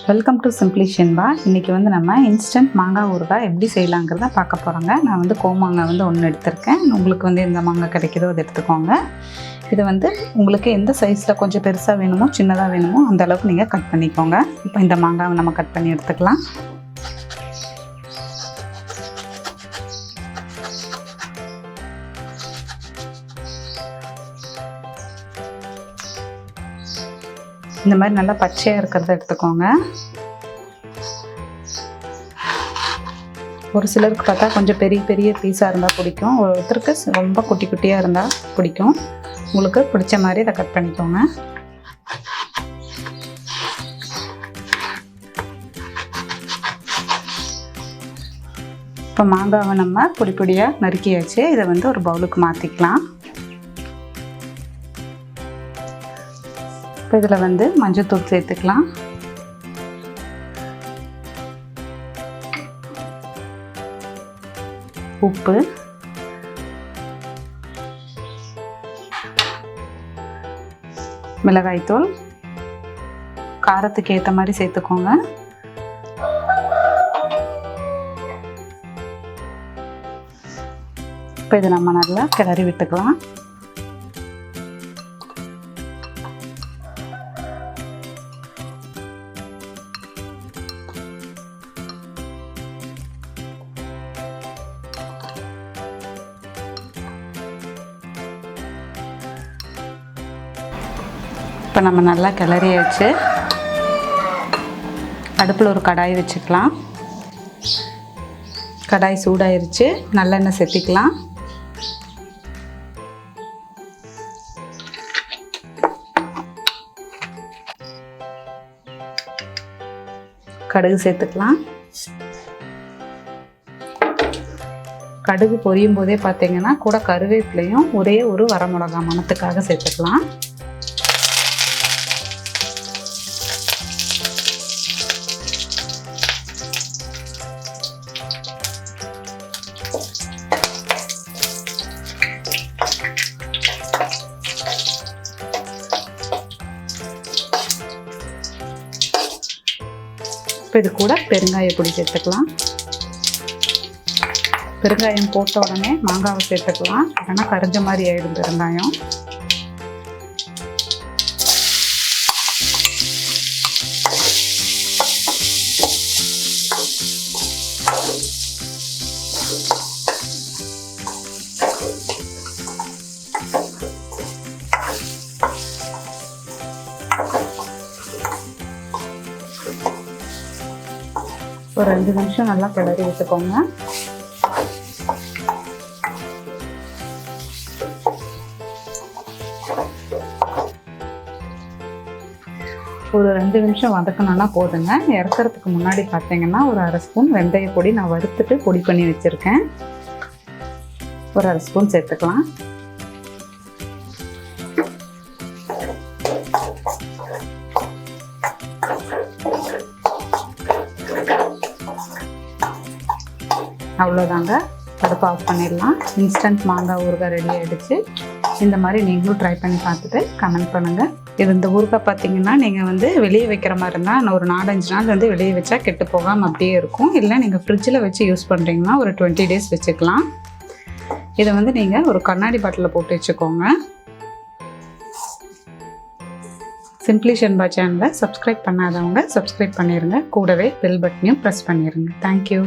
Welcome to சிம்பிளிஷன்பா. இன்றைக்கி வந்து நம்ம இன்ஸ்டன்ட் மாங்காய் ஊறுகாய் எப்படி செய்யலாங்கிறத பார்க்க போகிறோங்க. நான் வந்து கோமாங்காய் வந்து ஒன்று எடுத்திருக்கேன். உங்களுக்கு வந்து எந்த மாங்காய் கிடைக்குதோ அதை எடுத்துக்கோங்க. இதை வந்து உங்களுக்கு எந்த சைஸில் கொஞ்சம் பெருசாக வேணுமோ சின்னதாக வேணுமோ அந்த அளவுக்கு நீங்கள் கட் பண்ணிக்கோங்க. இப்போ இந்த மாங்காவை நம்ம கட் பண்ணி எடுத்துக்கலாம். இந்த மாதிரி நல்லா பச்சையாக இருக்கிறத எடுத்துக்கோங்க. ஒரு சிலருக்கு பார்த்தா கொஞ்சம் பெரிய பெரிய பீஸாக இருந்தால் பிடிக்கும், ஒருத்தருக்கு ரொம்ப குட்டி குட்டியாக இருந்தால் பிடிக்கும். உங்களுக்கு பிடிச்ச மாதிரி இதை கட் பண்ணிக்கோங்க. இப்போ மாங்காவை நம்ம பொடி பொடியாக நறுக்கியாச்சு. இதை வந்து ஒரு பவுலுக்கு மாற்றிக்கலாம். இப்போ இதில் வந்து மஞ்சள்தூள் சேர்த்துக்கலாம். உப்பு, மிளகாய்த்தூள் காரத்துக்கு ஏற்ற மாதிரி சேர்த்துக்கோங்க. இப்போ இதை நம்ம நல்லா கிளறி விட்டுக்கலாம். இப்போ நம்ம நல்லா கிளறியாச்சு. அடுப்பில் ஒரு கடாய் வச்சுக்கலாம். கடாய் சூடாயிருச்சு. நல்லெண்ணெய் சேர்த்திக்கலாம். கடுகு சேர்த்துக்கலாம். கடுகு பொரியும் போதே பார்த்தீங்கன்னா கூட கருவேப்பிலையும் ஒரே ஒரு வரமிளகா மணத்துக்காக சேர்த்துக்கலாம். இப்போ இது கூட பெருங்காய பொடி சேர்த்துக்கலாம். பெருங்காயம் போட்ட உடனே மாங்காவை சேர்த்துக்கலாம், இல்லைன்னா கரிஞ்ச மாதிரி ஆயிடும் பெருங்காயம். ஒரு 2 நிமிஷம் நல்லா கிளறி விட்டுக்கோங்க. ஒரு 2 நிமிஷம் வதக்கணும்னா போதுங்க. இறக்கிறதுக்கு முன்னாடி பார்த்தீங்கன்னா ஒரு 1/2 ஸ்பூன் வெந்தய பொடி நான் வறுத்துட்டு பொடி பண்ணி வச்சுருக்கேன். ஒரு 1/2 ஸ்பூன் சேர்த்துக்கலாம். அவ்வளோதாங்க, அடுப்பு ஆஃப் பண்ணிடலாம். இன்ஸ்டன்ட் மாங்காய் ஊறுகாய் ரெடி ஆகிடுச்சு. இந்த மாதிரி நீங்களும் ட்ரை பண்ணி பார்த்துட்டு கமெண்ட் பண்ணுங்கள். இந்த ஊறுகாய் பார்த்தீங்கன்னா நீங்கள் வந்து வெளியே வைக்கிற மாதிரி இருந்தால் ஒரு 4-5 நாள் வந்து வெளியே வச்சா கெட்டு போகாமல் அப்படியே இருக்கும். இல்லை நீங்கள் ஃப்ரிட்ஜில் வச்சு யூஸ் பண்ணுறீங்கன்னா ஒரு 20 days வச்சுக்கலாம். இதை வந்து நீங்கள் ஒரு கண்ணாடி பாட்டிலில் போட்டு வச்சுக்கோங்க. சிம்பிளிஷன்பா சேனலை சப்ஸ்கிரைப் பண்ணாதவங்க சப்ஸ்கிரைப் பண்ணிடுங்க. கூடவே பெல் பட்டனையும் ப்ரெஸ் பண்ணிடுங்க. தேங்க்யூ.